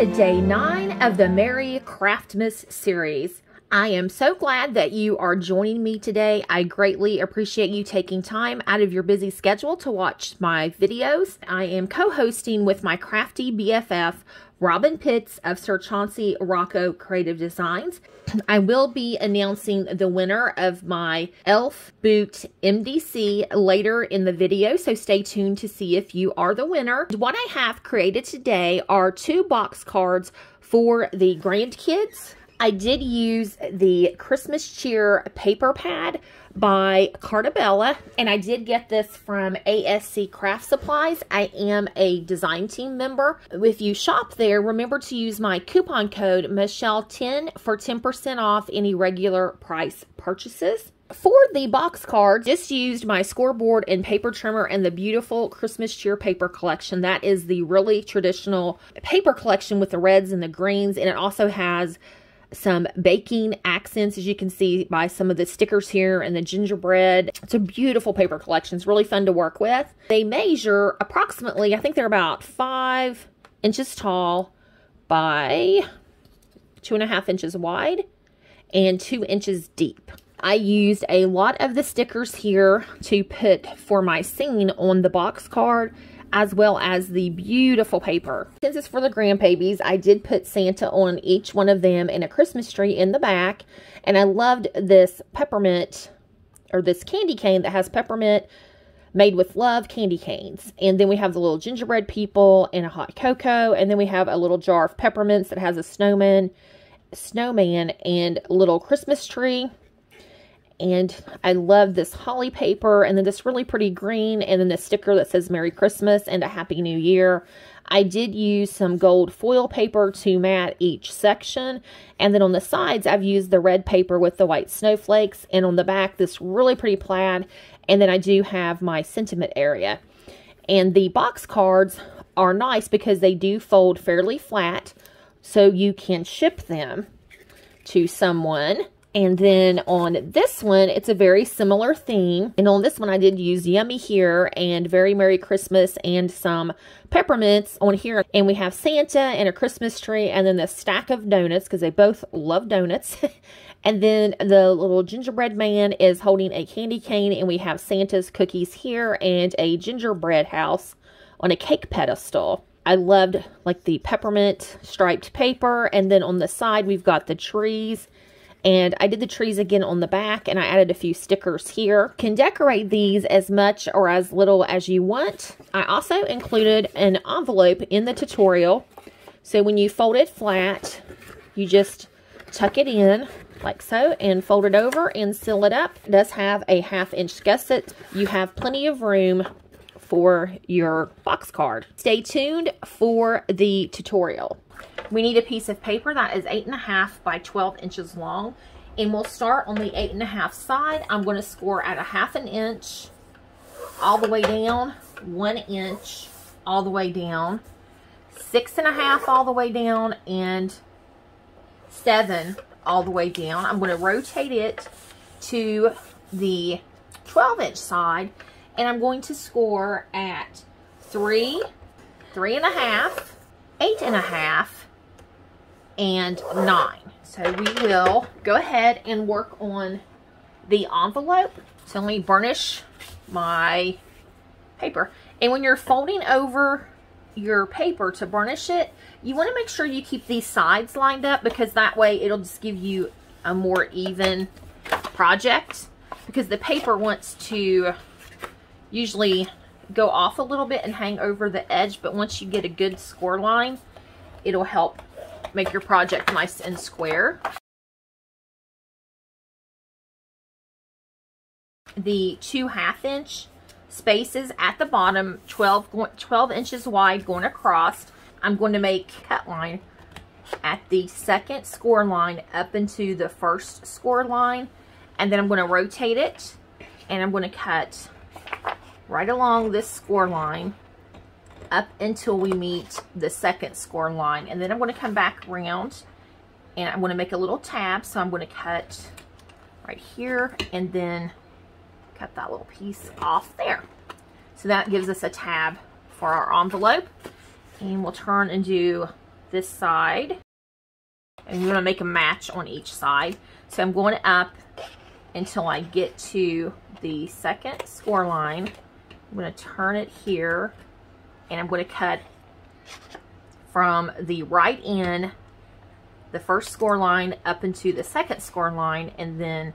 to day 9 of the Merry Craftmas series. I am so glad that you are joining me today. I greatly appreciate you taking time out of your busy schedule to watch my videos. I am co-hosting with my crafty BFF, Robin Pitts of Sir Chauncey Rocco Creative Designs. I will be announcing the winner of my Elf Boot MDC later in the video, so stay tuned to see if you are the winner. What I have created today are 2 box cards for the grandkids. I did use the Christmas Cheer paper pad by Cardstock, and I did get this from ASC Craft Supplies. I am a design team member. If you shop there, remember to use my coupon code Michelle10 for 10% off any regular price purchases. For the box card, just used my scoreboard and paper trimmer and the beautiful Christmas Cheer paper collection. That is the really traditional paper collection with the reds and the greens, and it also has some baking accents, as you can see by some of the stickers here and the gingerbread. It's a beautiful paper collection. It's really fun to work with. They measure approximately, I think they're about 5 inches tall by 2.5 inches wide and 2 inches deep. I used a lot of the stickers here to put for my scene on the box card, as well as the beautiful paper. Since it's for the grandbabies, I did put Santa on each one of them and a Christmas tree in the back. And I loved this peppermint, or this candy cane that has peppermint made with love candy canes. And then we have the little gingerbread people and a hot cocoa. And then we have a little jar of peppermints that has a snowman and a little Christmas tree. And I love this holly paper, and then this really pretty green, and then the sticker that says Merry Christmas and a Happy New Year. I did use some gold foil paper to mat each section, and then on the sides I've used the red paper with the white snowflakes, and on the back this really pretty plaid, and then I do have my sentiment area. And the box cards are nice because they do fold fairly flat, so you can ship them to someone. And then on this one, it's a very similar theme. And on this one, I did use Yummy here and Very Merry Christmas and some peppermints on here. And we have Santa and a Christmas tree and then the stack of donuts because they both love donuts. And then the little gingerbread man is holding a candy cane, and we have Santa's cookies here and a gingerbread house on a cake pedestal. I loved like the peppermint striped paper. And then on the side, we've got the trees. And I did the trees again on the back, and I added a few stickers here. You can decorate these as much or as little as you want. I also included an envelope in the tutorial. So when you fold it flat, you just tuck it in like so and fold it over and seal it up. It does have a 1/2 inch gusset. You have plenty of room for your box card. Stay tuned for the tutorial. We need a piece of paper that is 8.5 by 12 inches long, and we'll start on the 8.5 side. I'm going to score at a 1/2 inch all the way down, 1 inch all the way down, 6.5 all the way down, and 7 all the way down. I'm going to rotate it to the 12-inch side, and I'm going to score at 3, 3.5, 8.5, and 9. So we will go ahead and work on the envelope. So let me burnish my paper. And when you're folding over your paper to burnish it, you want to make sure you keep these sides lined up, because that way it'll just give you a more even project, because the paper wants to usually go off a little bit and hang over the edge, but once you get a good score line, it'll help make your project nice and square. The 2 1/2 inch spaces at the bottom, 12 inches wide going across. I'm going to make a cut line at the second score line up into the first score line, and then I'm going to rotate it, and I'm going to cut right along this score line up until we meet the second score line. And then I'm going to come back around, and I'm going to make a little tab. So I'm going to cut right here and then cut that little piece off there. So that gives us a tab for our envelope. And we'll turn and do this side. And you're going to make a match on each side. So I'm going up until I get to the second score line. I'm going to turn it here, and I'm going to cut from the right end, the first score line, up into the second score line, and then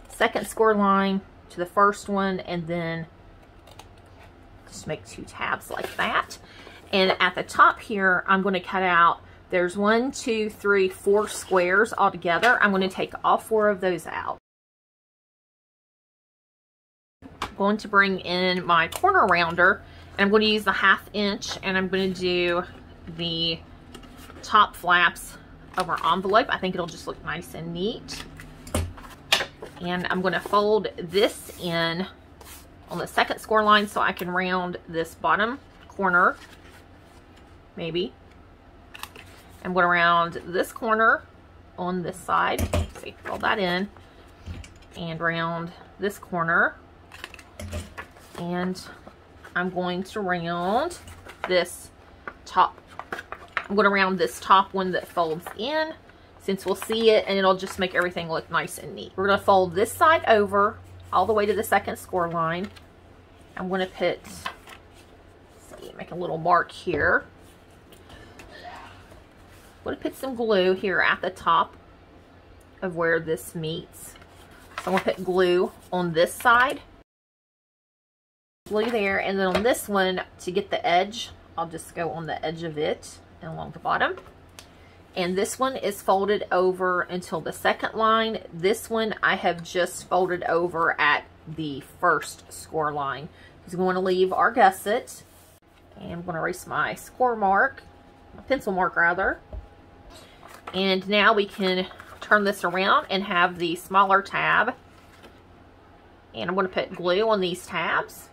second score line to the first one, and then just make 2 tabs like that. And at the top here, I'm going to cut out, there's 1, 2, 3, 4 squares altogether. I'm going to take all 4 of those out. I'm going to bring in my corner rounder, and I'm going to use the 1/2 inch, and I'm going to do the top flaps of our envelope. I think it'll just look nice and neat. And I'm going to fold this in on the second score line so I can round this bottom corner, maybe. I'm going to round this corner on this side. Let's see, fold that in, and round this corner. And I'm going to round this top. I'm going to round this top one that folds in, since we'll see it, and it'll just make everything look nice and neat. We're going to fold this side over all the way to the second score line. I'm going to put, see, make a little mark here. I'm going to put some glue here at the top of where this meets. So I'm going to put glue on this side. Glue there, and then on this one, to get the edge, I'll just go on the edge of it and along the bottom. And this one is folded over until the second line. This one I have just folded over at the first score line, because we want to leave our gusset. And I'm going to erase my score mark, my pencil mark rather. And now we can turn this around and have the smaller tab. And I'm going to put glue on these tabs,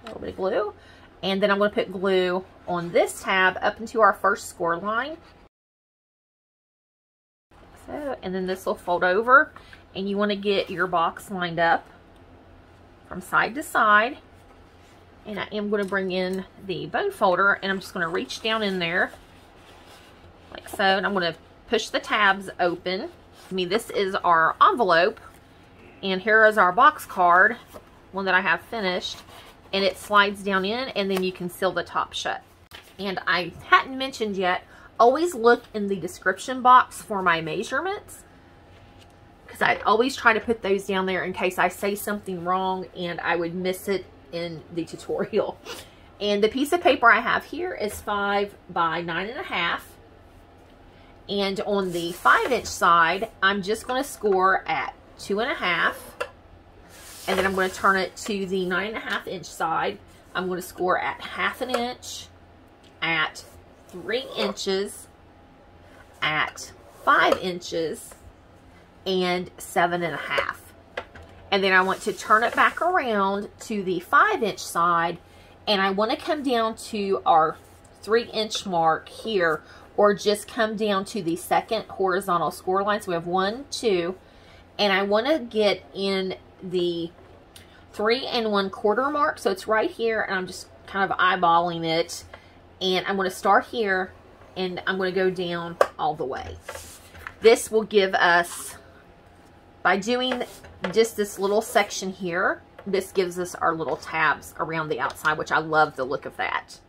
a little bit of glue. And then I'm going to put glue on this tab up into our first score line. So, and then this will fold over, and you want to get your box lined up from side to side. And I am going to bring in the bone folder, and I'm just going to reach down in there like so, and I'm going to push the tabs open. This is our envelope, and here is our box card, one that I have finished, and it slides down in, and then you can seal the top shut. And I hadn't mentioned yet, always look in the description box for my measurements, because I always try to put those down there in case I say something wrong and I would miss it in the tutorial. And the piece of paper I have here is 5 by 9.5. And on the 5-inch side, I'm just going to score at 2.5. And then I'm going to turn it to the 9.5-inch side. I'm going to score at 1/2 inch, at 3 inches, at 5 inches, and 7.5. And then I want to turn it back around to the 5-inch side, and I want to come down to our 3-inch mark here, or just come down to the second horizontal score line. So we have 1, 2, and I want to get in the 3 1/4 mark. So it's right here, and I'm just kind of eyeballing it. And I'm going to start here, and I'm going to go down all the way. This will give us, by doing just this little section here, this gives us our little tabs around the outside, which I love the look of that.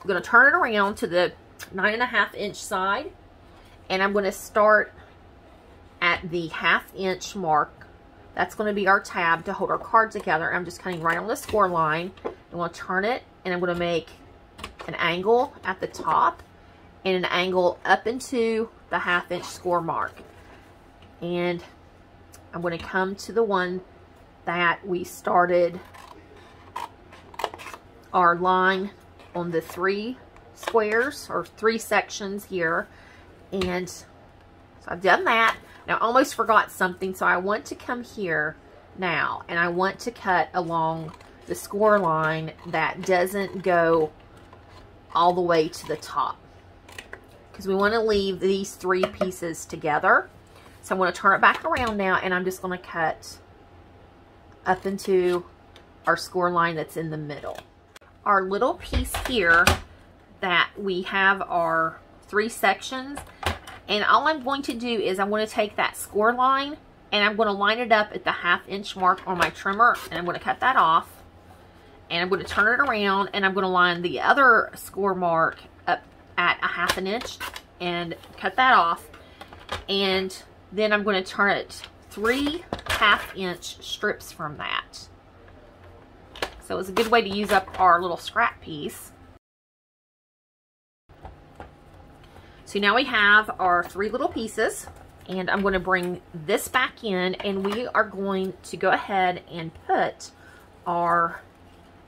I'm going to turn it around to the 9.5-inch side, and I'm going to start at the 1/2 inch mark. That's going to be our tab to hold our card together. I'm just cutting right on the score line. I'm going to turn it, and I'm going to make an angle at the top and an angle up into the 1/2 inch score mark. And I'm going to come to the one that we started our line on, the 3 squares or 3 sections here. And so I've done that. Now I almost forgot something, so I want to come here now, and I want to cut along the score line that doesn't go all the way to the top, because we want to leave these 3 pieces together. So I'm going to turn it back around now, and I'm just going to cut up into our score line that's in the middle. Our little piece here that we have our 3 sections. And all I'm going to do is I'm going to take that score line and I'm going to line it up at the 1/2 inch mark on my trimmer, and I'm going to cut that off. And I'm going to turn it around and I'm going to line the other score mark up at a 1/2 inch and cut that off. And then I'm going to turn it 3 1/2 inch strips from that. So it's a good way to use up our little scrap piece. So now we have our 3 little pieces, and I'm going to bring this back in, and we are going to go ahead and put our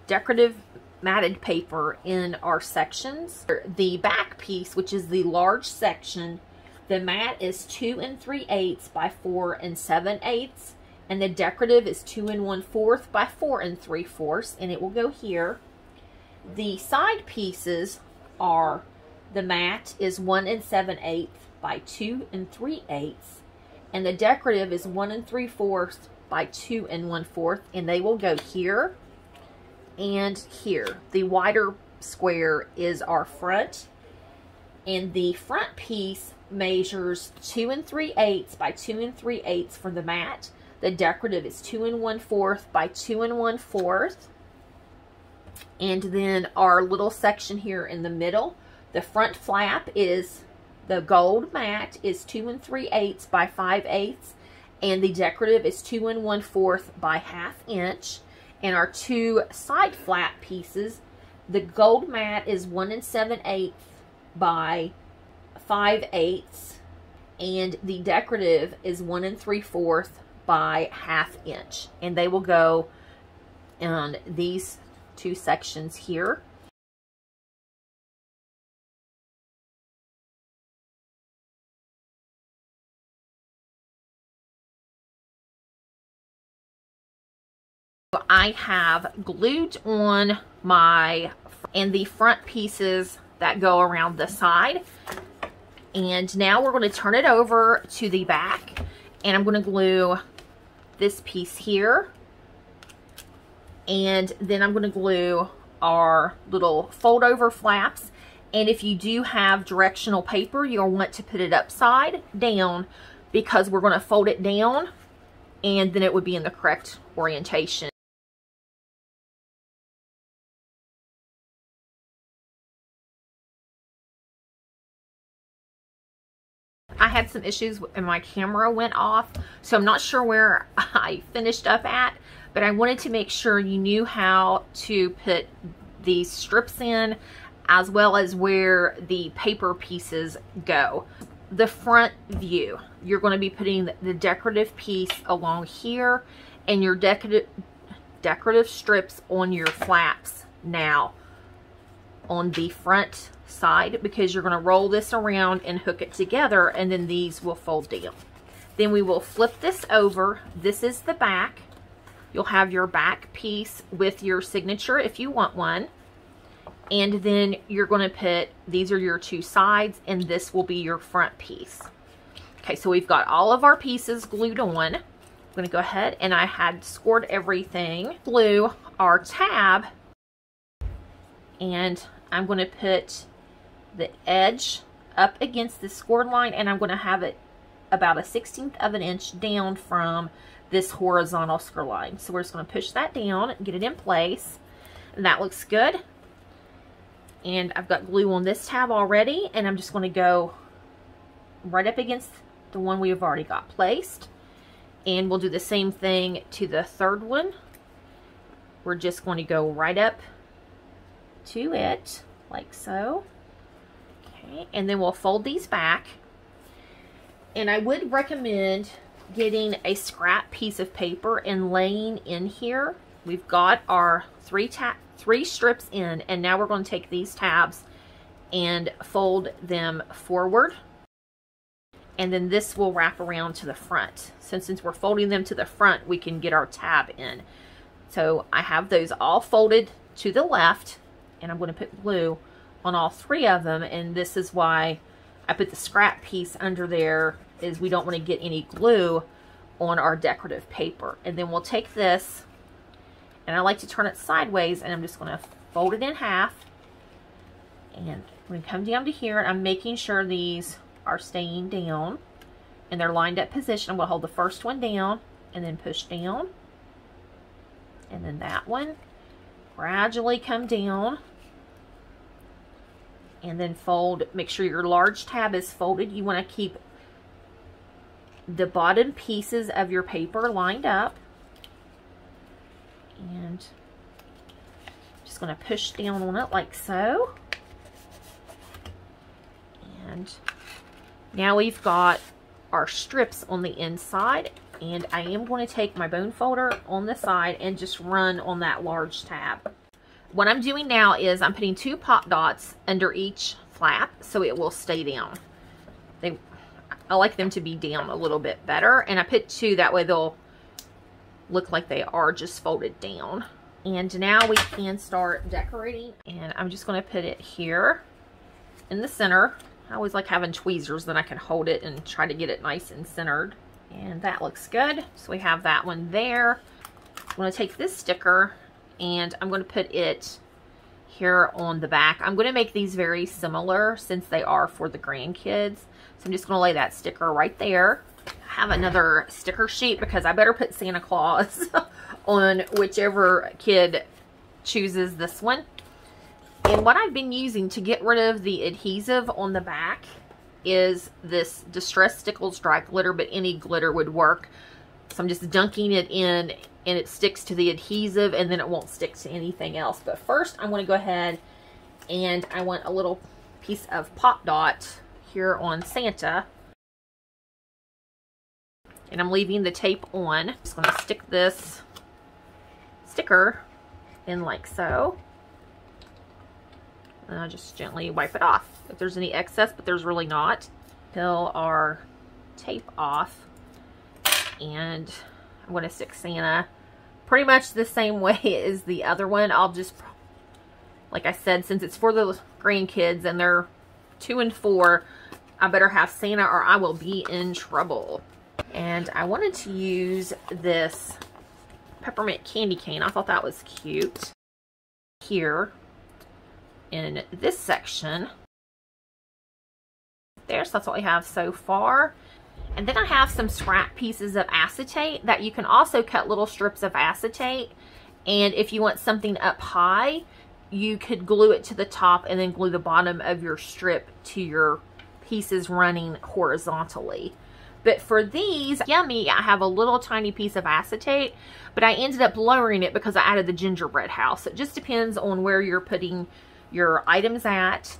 decorative matted paper in our sections. The back piece, which is the large section, the mat is 2 3/8 by 4 7/8, and the decorative is 2 1/4 by 4 3/4, and it will go here. The side pieces are, the mat is 1 7/8 by 2 3/8, and the decorative is 1 3/4 by 2 1/4, and they will go here and here. The wider square is our front, and the front piece measures 2 3/8 by 2 3/8 for the mat. The decorative is 2 1/4 by 2 1/4, and then our little section here in the middle, the front flap is, the gold mat is 2 3/8 by 5/8, and the decorative is 2 1/4 by 1/2 inch. And our 2 side flap pieces, the gold mat is 1 7/8 by 5/8, and the decorative is 1 3/4 by 1/2 inch, and they will go in these 2 sections here. I have glued on and the front pieces that go around the side. And now we're going to turn it over to the back, and I'm going to glue this piece here, and then I'm going to glue our little fold over flaps. And if you do have directional paper, you'll want to put it upside down, because we're going to fold it down and then it would be in the correct orientation. I had some issues and my camera went off, so I'm not sure where I finished up at, but I wanted to make sure you knew how to put these strips in, as well as where the paper pieces go. The front view, you're going to be putting the decorative piece along here, and your decorative strips on your flaps now on the front side, because you're going to roll this around and hook it together, and then these will fold down. Then we will flip this over. This is the back. You'll have your back piece with your signature if you want one, and then you're going to put, these are your 2 sides, and this will be your front piece. Okay, so we've got all of our pieces glued on. I'm going to go ahead, and I had scored everything. Glue our tab, and I'm going to put the edge up against the scored line, and I'm going to have it about 1/16 of an inch down from this horizontal score line. So we're just going to push that down and get it in place, and that looks good. And I've got glue on this tab already, and I'm just going to go right up against the one we have already got placed, and we'll do the same thing to the third one. We're just going to go right up to it like so. Okay, and then we'll fold these back, and I would recommend getting a scrap piece of paper and laying in here. We've got our 3 strips in, and now we're going to take these tabs and fold them forward, and then this will wrap around to the front. So since we're folding them to the front, we can get our tab in. So I have those all folded to the left, and I'm going to put glue on all 3 of them, and this is why I put the scrap piece under there, is we don't want to get any glue on our decorative paper. And then we'll take this, and I like to turn it sideways, and I'm just going to fold it in half and I'm going to come down to here, and I'm making sure these are staying down in their lined up position. I'm going to hold the first one down and then push down. And then that one. Gradually come down. And then fold. Make sure your large tab is folded. You want to keep the bottom pieces of your paper lined up. And just going to push down on it like so. And now we've got our strips on the inside, and I am going to take my bone folder on the side and just run on that large tab. What I'm doing now is I'm putting 2 pop dots under each flap so it will stay down. I like them to be down a little bit better, and I put 2 that way they'll look like they are just folded down. And now we can start decorating, and I'm just going to put it here in the center. I always like having tweezers, then I can hold it and try to get it nice and centered. And that looks good. So we have that one there. I'm going to take this sticker and I'm going to put it here on the back. I'm going to make these very similar since they are for the grandkids. So I'm just going to lay that sticker right there. I have another sticker sheet because I better put Santa Claus on whichever kid chooses this one. And what I've been using to get rid of the adhesive on the back is this Distress Stickles dry glitter, but any glitter would work. So I'm just dunking it in, and it sticks to the adhesive, and then it won't stick to anything else. But first I'm going to go ahead and I want a little piece of pop dot here on Santa. And I'm leaving the tape on. I'm just going to stick this sticker in like so. And I'll just gently wipe it off if there's any excess, but there's really not. Peel our tape off, and I'm going to stick Santa pretty much the same way as the other one. I'll just, like I said, since it's for the grandkids and they're 2 and 4, I better have Santa or I will be in trouble. And I wanted to use this peppermint candy cane. I thought that was cute. Here in this section there, so that's what we have so far. And then I have some scrap pieces of acetate that you can also cut little strips of acetate, and if you want something up high you could glue it to the top and then glue the bottom of your strip to your pieces running horizontally. But for these, yummy, I have a little tiny piece of acetate, but I ended up lowering it because I added the gingerbread house. It just depends on where you're putting your items at.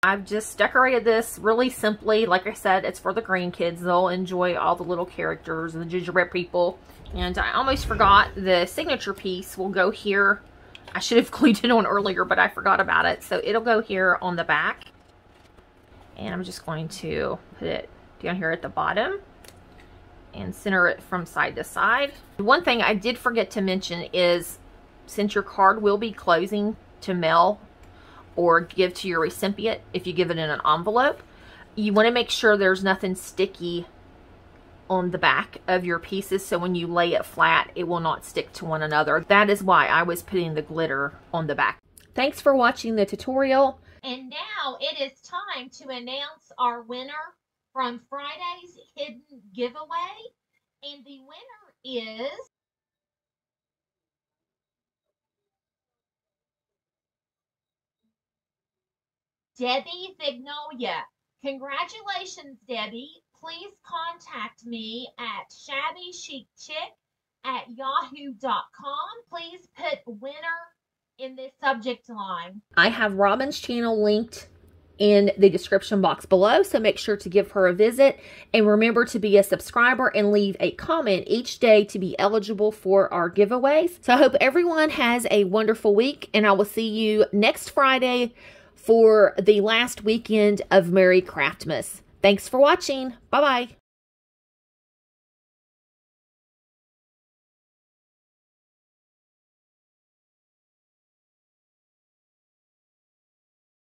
I've just decorated this really simply. Like I said, it's for the grandkids. They'll enjoy all the little characters and the gingerbread people. And I almost forgot, the signature piece will go here. I should have glued it on earlier, but I forgot about it. So it'll go here on the back. And I'm just going to put it down here at the bottom and center it from side to side. One thing I did forget to mention is, since your card will be closing to mail or give to your recipient, if you give it in an envelope, you want to make sure there's nothing sticky on the back of your pieces, so when you lay it flat, it will not stick to one another. That is why I was putting the glitter on the back. Thanks for watching the tutorial. And now it is time to announce our winner from Friday's hidden giveaway. And the winner is Debbie Vignolia. Congratulations, Debbie. Please contact me at shabbychicchick@yahoo.com. Please put winner in this subject line. I have Robin's channel linked in the description box below, so make sure to give her a visit. And remember to be a subscriber and leave a comment each day to be eligible for our giveaways. So I hope everyone has a wonderful week, and I will see you next Friday for the last weekend of Merry Craftmas. Thanks for watching. Bye-bye.